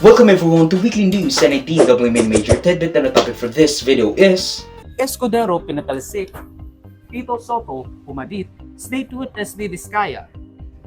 Welcome everyone to Weekly News and a DW main major tidbit, and the topic for this video is Escudero pinatalsik, Tito Soto pumadit, statehood SD Vizcaya,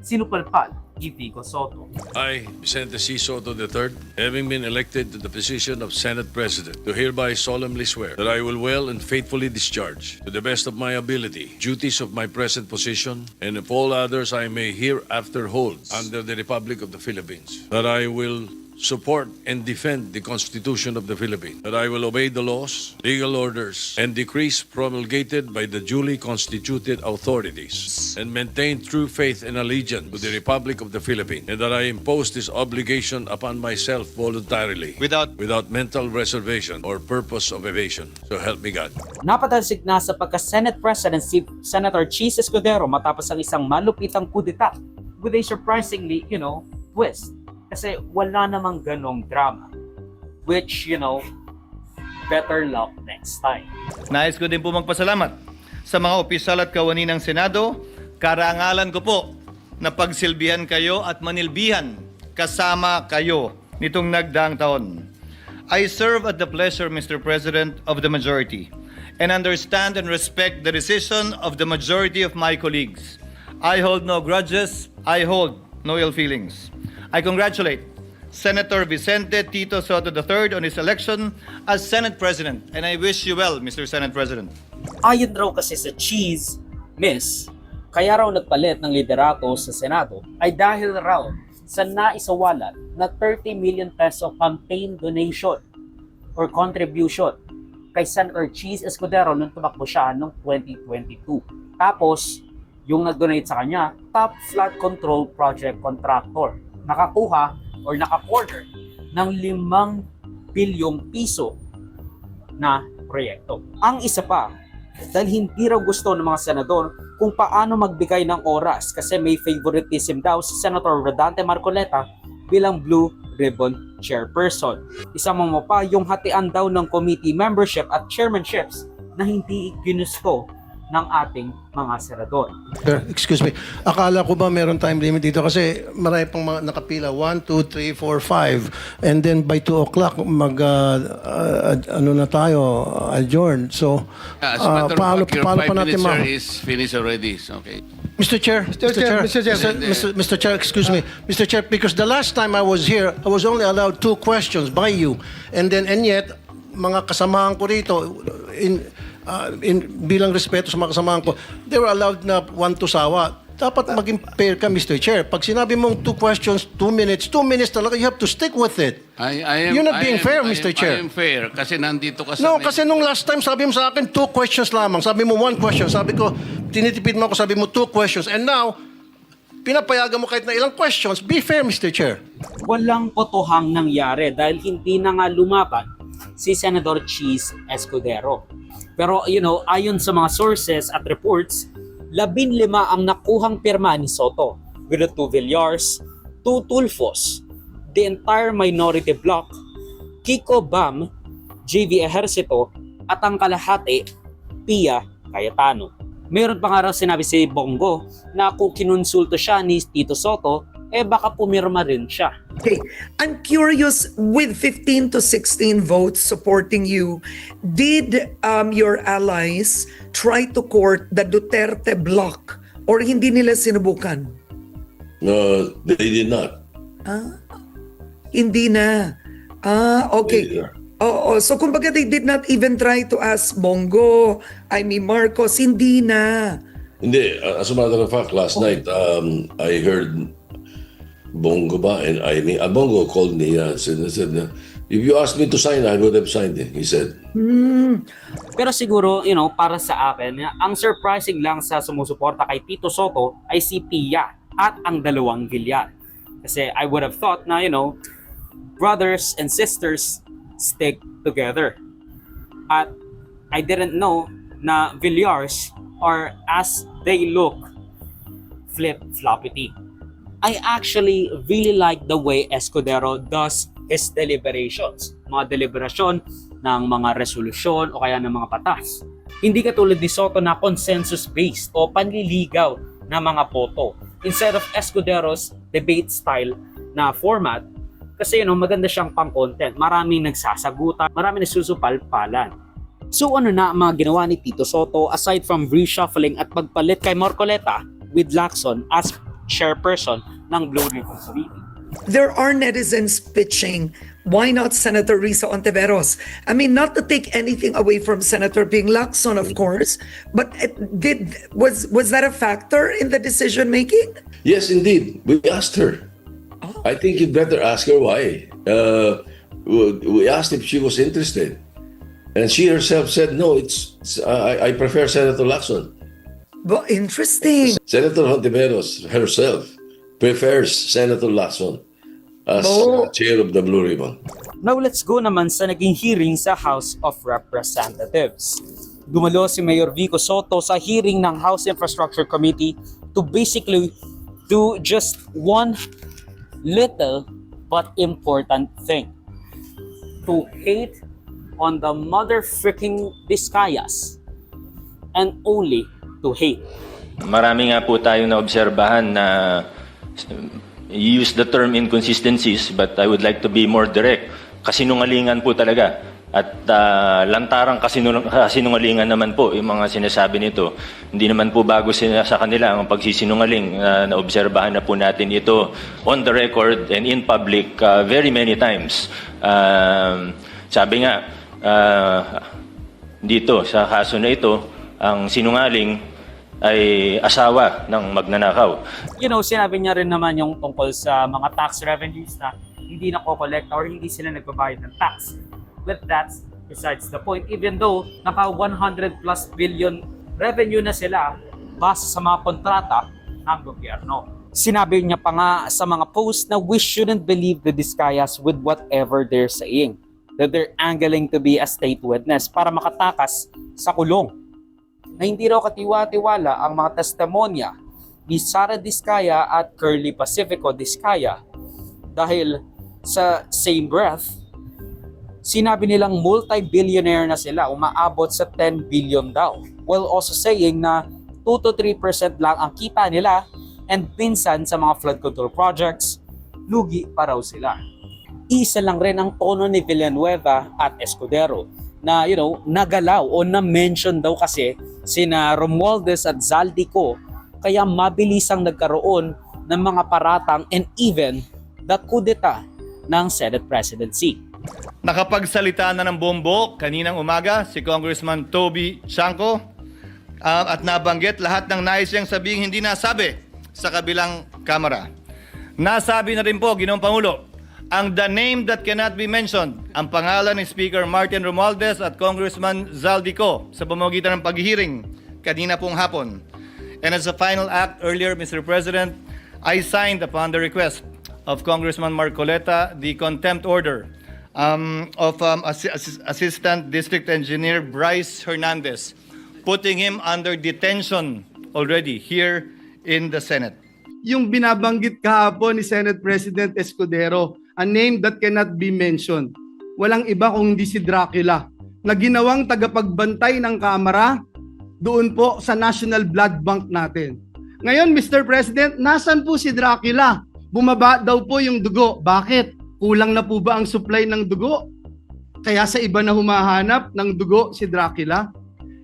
sinupalpal ni Vico Soto. I, Vicente C. Soto III, having been elected to the position of Senate President, do hereby solemnly swear that I will well and faithfully discharge, to the best of my ability, duties of my present position and of all others I may hereafter hold under the Republic of the Philippines. That I will support and defend the Constitution of the Philippines. That I will obey the laws, legal orders, and decrees promulgated by the duly constituted authorities, and maintain true faith and allegiance to the Republic of the Philippines. And that I impose this obligation upon myself voluntarily, without mental reservation or purpose of evasion. So help me God. Napatalsik na sa pagka-Senate President si Senator Cheese Escudero matapos ang isang malupitang kudeta with a surprisingly, twist. Kasi wala namang ganong drama. Which, better luck next time. Nais ko din po magpasalamat sa mga opisyal at kawani ng Senado. Karangalan ko po na pagsilbihan kayo at manilbihan kasama kayo nitong nagdaang taon. I serve at the pleasure, Mr. President, of the majority and understand and respect the decision of the majority of my colleagues. I hold no grudges. I hold no ill feelings. I congratulate Senator Vicente Tito Soto III on his election as Senate President, and I wish you well, Mr. Senate President. Ayon raw kasi sa Cheese, kaya raw nagpalit ng liderato sa Senado ay dahil raw sa naisawalat na 30 million peso campaign donation or contribution kay Senator Cheese Escudero nung tumakbo siya noong 2022. Tapos, yung nag-donate sa kanya, top flood control project contractor, nakakuha or naka-corner ng 5 bilyong piso na proyekto. Ang isa pa, dahil hindi raw gusto ng mga senador kung paano magbigay ng oras kasi may favoritism daw si Senator Rodante Marcoleta bilang Blue Ribbon Chairperson. Isama mo pa yung hatian daw ng committee membership at chairmanships na hindi ginusto ng ating mga senador. Sir, excuse me. Akala ko ba meron time limit dito kasi marami pang mga nakapila. 1, 2, 3, 4, 5. And then by 2 o'clock na tayo, adjourn. So, As a matter of paano fact, your pa 5 natin minutes, sir, is finished already. So, okay. Mr. Chair, Mr. Chair, excuse me. Mr. Chair, because the last time I was here, I was only allowed 2 questions by you. And yet, mga kasamahan ko rito, bilang respeto sa mga kasamahan ko, they were allowed na 1 to sawa. Dapat maging fair ka, Mr. Chair. Pag sinabi mong 2 questions, 2 minutes talaga, you have to stick with it. You're not being fair, Mr. Chair. I am fair kasi nandito ka sa... No, kasi nung last time, sabi mo sa akin, 2 questions lamang. Sabi mo 1 question. Sabi ko, tinitipid mo ako, sabi mo 2 questions. And now, pinapayagan mo kahit na ilang questions. Be fair, Mr. Chair. Walang potohang nangyari dahil hindi na nga lumaban si Senator Cheese Escudero. Pero ayon sa mga sources at reports, 15 ang nakuhang pirma ni Soto with the 2 Villars, 2 Tulfos, the entire minority bloc, Kiko Bam, JV Ejercito, at ang kalahati, Pia Cayetano. Meron pa nga raw sinabi si Bongo na kung kinonsulto siya ni Tito Soto, baka pumirma rin siya. Okay, I'm curious, with 15 to 16 votes supporting you, did your allies try to court the Duterte bloc or hindi nila sinubukan? No, they did not. Hindi na. Okay. Oo, so kumbaga they did not even try to ask Bongo, Marcos, hindi na. Hindi. As a matter of fact, last night, I heard Bongo ba? And Bongo called me and said, if you asked me to sign, I would have signed it, he said. Pero siguro, para sa akin, ang surprising lang sa sumusuporta kay Tito Soto ay si Pia at ang 2 Villar. Kasi I would have thought na, brothers and sisters stick together. At I didn't know na Villars are, as they look, flip-floppity. I actually really like the way Escudero does his deliberations. Mga deliberasyon ng mga resolusyon o kaya ng mga batas. Hindi katulad ni Soto na consensus-based o panliligaw na mga boto. Instead of Escudero's debate style na format, Kasi maganda siyang pang-content. Maraming nagsasagutan, maraming nagsusupalpalan. So ano na ang mga ginawa ni Tito Sotto aside from reshuffling at pagpalit kay Marcoleta with Lacson as chairperson ng Blue Ribbon Committee? There are netizens pitching, why not Senator Risa Ontiveros? I mean, not to take anything away from Senator Ping Lacson, of course, but was that a factor in the decision making? Yes, indeed. We asked her. I think you'd better ask her why. We asked if she was interested. And she herself said, no, I prefer Senator Lacson. But interesting. Senator Hontiveros herself prefers Senator Lacson as chair of the Blue Ribbon. Now let's go naman sa naging hearing sa House of Representatives. Dumalo si Mayor Vico Sotto sa hearing ng House Infrastructure Committee to basically do just one little but important thing. To hate on the mother freaking Vizcayas and only to hate. Marami nga po tayong naobserbahan na use the term inconsistencies, but I would like to be more direct. Kasinungalingan po talaga. At lantarang kasinungalingan naman po yung mga sinasabi nito. Hindi naman po bago sa kanila ang pagsisinungaling. Naobserbahan na po natin ito on the record and in public very many times. Sabi nga, dito sa kaso na ito, ang sinungaling ay asawa ng magnanakaw. Sinabi niya rin naman yung tungkol sa mga tax revenues na hindi nako-collect or hindi sila nagbabayad ng tax. But that's besides the point. Even though naka 100 plus billion revenue na sila base sa mga kontrata ng gobyerno. Sinabi niya pa nga sa mga posts na we shouldn't believe the Vizcayas with whatever they're saying. That they're angling to be a state witness para makatakas sa kulong. Na hindi raw katiwa-tiwala ang mga testimonya ni Sara Vizcaya at Curly Pacifico Vizcaya dahil sa same breath, sinabi nilang multi-billionaire na sila, umaabot sa 10 billion daw, while also saying na 2 to 3% lang ang kita nila and pinsan sa mga flood control projects, lugi pa raw sila. Isa lang rin ang tono ni Villanueva at Escudero na nagalaw o na-mention daw kasi sina Romualdez at Zaldico kaya mabilisang nagkaroon ng mga paratang and even the kudeta ng Senate presidency. Nakapagsalita na ng bombo kaninang umaga si Congressman Toby Chanco at nabanggit lahat ng nais niyang sabihin hindi nasabi sa kabilang kamera. Nasabi na rin po, Ginoong Pangulo, ang the name that cannot be mentioned, ang pangalan ni Speaker Martin Romualdez at Congressman Zaldico sa pamamagitan ng paghihiring kanina pong hapon. And as a final act earlier, Mr. President, I signed upon the request of Congressman Marcoleta the contempt order of Assistant District Engineer Bryce Hernandez, putting him under detention already here in the Senate. Yung binabanggit kahapon ni Senate President Escudero, a name that cannot be mentioned. Walang iba kung hindi si Dracula, na ginawang tagapagbantay ng Kamara doon po sa National Blood Bank natin. Ngayon, Mr. President, nasan po si Dracula? Bumaba daw po yung dugo. Bakit? Kulang na po ba ang supply ng dugo? Kaya sa iba na humahanap ng dugo si Dracula?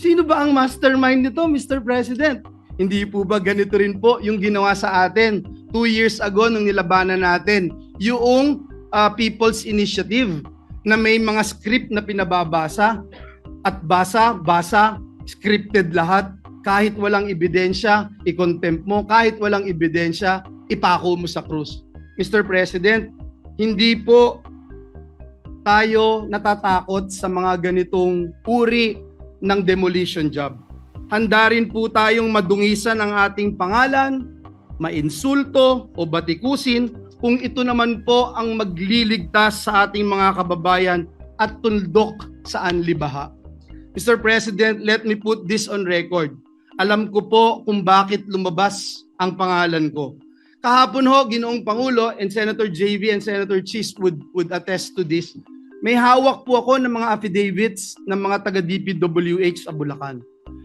Sino ba ang mastermind nito, Mr. President? Hindi po ba ganito rin po yung ginawa sa atin 2 years ago nung nilabanan natin yung People's Initiative na may mga script na pinababasa at basa, scripted lahat. Kahit walang ebidensya, i-contempt mo. Kahit walang ebidensya, ipako mo sa krus. Mr. President, hindi po tayo natatakot sa mga ganitong uri ng demolition job. Handa rin po tayong madungisan ang ating pangalan, mainsulto o batikusin kung ito naman po ang magliligtas sa ating mga kababayan at tuldok sa anlibaha. Mr. President, let me put this on record. Alam ko po kung bakit lumabas ang pangalan ko. Kahapon ho, Ginoong Pangulo, and Senator JV and Senator Chis would attest to this. May hawak po ako ng mga affidavits ng mga taga-DPWH sa Bulacan.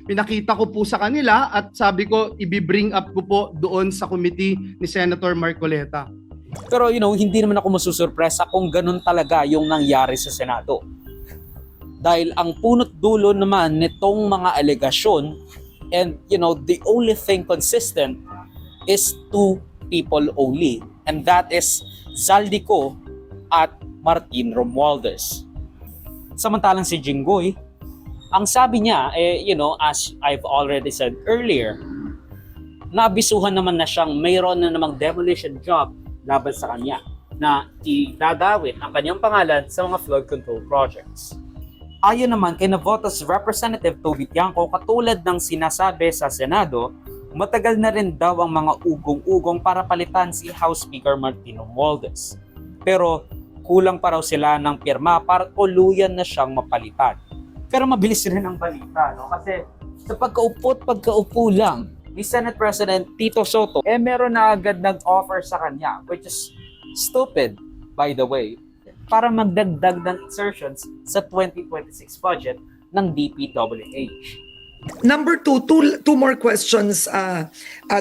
Pinakita ko po sa kanila at sabi ko, i-bring up ko po doon sa committee ni Senator Marcoleta. Pero hindi naman ako masusurpresa kung ganun talaga yung nangyari sa Senado. Dahil ang punot dulo naman nitong mga alegasyon, and the only thing consistent is two people only, and that is Zaldico at Martin Romualdez. Samantalang si Jinggoy, ang sabi niya, as I've already said earlier, nabisuhan naman na siyang mayroon na namang demolition job laban sa kanya na idadawit ang kanyang pangalan sa mga flood control projects. Ayon naman kay Navotas Representative Toby Tiangco, katulad ng sinasabi sa Senado, matagal na rin daw ang mga ugong-ugong para palitan si House Speaker Martin Romualdez. Pero kulang pa raw sila ng pirma para tuluyan na siyang mapalitan. Pero mabilis rin ang balita, kasi sa pagkaupo lang ni Senate President Tito Soto, meron na agad nag-offer sa kanya, which is stupid, by the way, para magdagdag ng insertions sa 2026 budget ng DPWH. Number two more questions,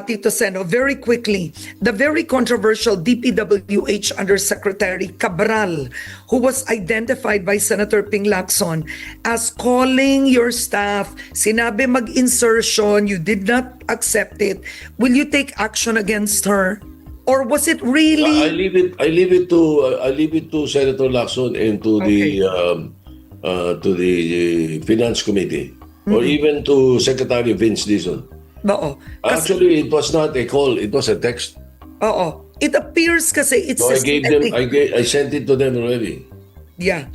Tito Seno, very quickly. The very controversial DPWH Undersecretary Cabral, who was identified by Senator Ping Lacson as calling your staff, sinabi mag-insertion, you did not accept it. Will you take action against her? Or was it really? I leave it to Senator Lacson and to the Finance Committee. Or even to Secretary Vince Dizon. Oo. Actually, it was not a call, it was a text. Oo. It appears kasi it's So systematic. I sent it to them already. Yeah.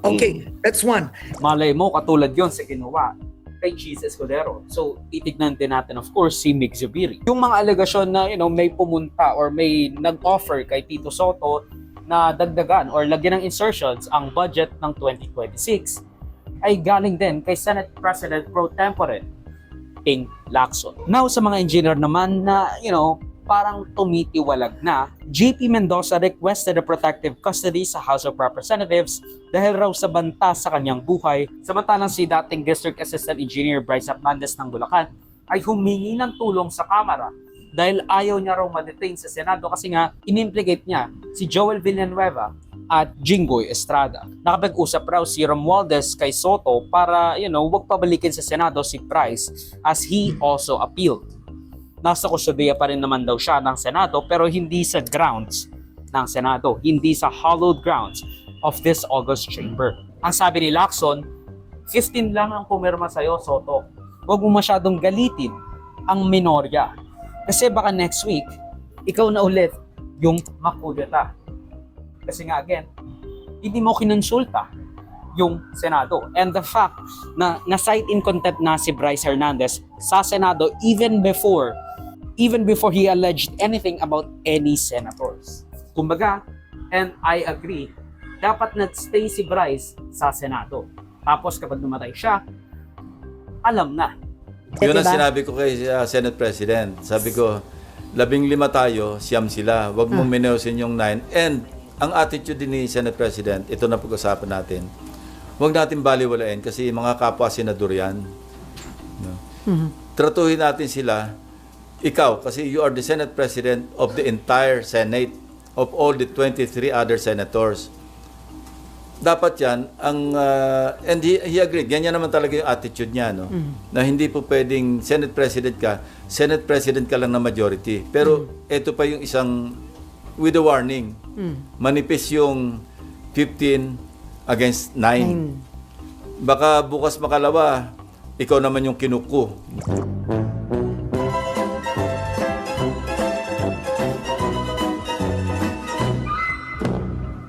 Okay, that's one. Malay mo, katulad yon sa ginawa kay Cheese Escudero. So, titignan din natin, of course, si Mig Zubiri. Yung mga alegasyon na, may pumunta or may nag-offer kay Tito Soto na dagdagan or lagyan ng insertions ang budget ng 2026, ay galing din kay Senate President Pro Tempore Ping Lacson. Now sa mga engineer naman na, parang tumitiwalag na, JP Mendoza requested a protective custody sa House of Representatives dahil raw sa banta sa kanyang buhay. Samantalang si dating District Assistant Engineer Bryce Hernandez ng Bulacan ay humingi ng tulong sa Kamara dahil ayaw niya raw ma-detain sa Senado kasi nga inimplicate niya si Joel Villanueva at Jinggoy Estrada. Nakapag-usap raw si Romualdez kay Soto para, wag pabalikin sa Senado si Bryce as he also appealed. Nasa kustudiya pa rin naman daw siya ng Senado pero hindi sa grounds ng Senado, hindi sa hallowed grounds of this August chamber. Ang sabi ni Lacson, 15 lang ang pumirma sa'yo, Soto. Huwag mo masyadong galitin ang minorya. Kasi baka next week, ikaw na ulit yung makudeta. Kasi nga again, hindi mo kinonsulta yung Senado. And the fact na na-cite in contempt na si Bryce Hernandez sa Senado even before he alleged anything about any senators. Kumbaga, and I agree, dapat na-stay si Bryce sa Senado. Tapos kapag namatay siya, alam na. Yun ang sinabi ko kay Senate President. Sabi ko, 15 tayo, siyam sila. Huwag mong mineusin yung 9. And ang attitude din ni Senate President, ito na pag-usapan natin, huwag natin baliwalain kasi mga kapwa senador yan. No? Tratuhin natin sila, ikaw, kasi you are the Senate President of the entire Senate, of all the 23 other senators. Dapat yan, and he agreed, ganyan naman talaga yung attitude niya, no? Na hindi po pwedeng Senate President ka lang na majority. Pero ito pa yung isang, with a warning, manipis yung 15 against 9. Baka bukas makalawa, ikaw naman yung kinuko.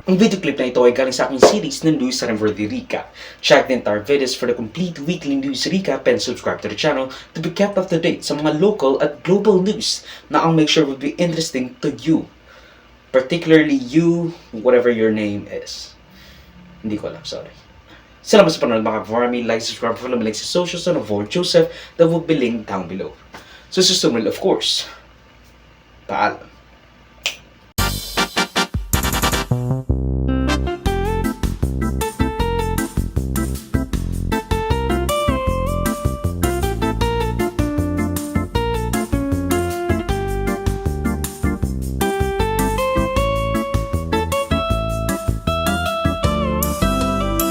Ang video clip na ito ay galing sa aking series ng News and Worthy Recap. Check the entire videos for the complete weekly news recap and subscribe to the channel to be kept up to date sa mga local at global news na I'll make sure will be interesting to you. Particularly you, whatever your name is. Hindi ko alam, sorry. Salamat sa panonood mga kaparami. Like, subscribe, follow me like sa socials and avoid Joseph that will be linked down below. So susunod, of course, paalam.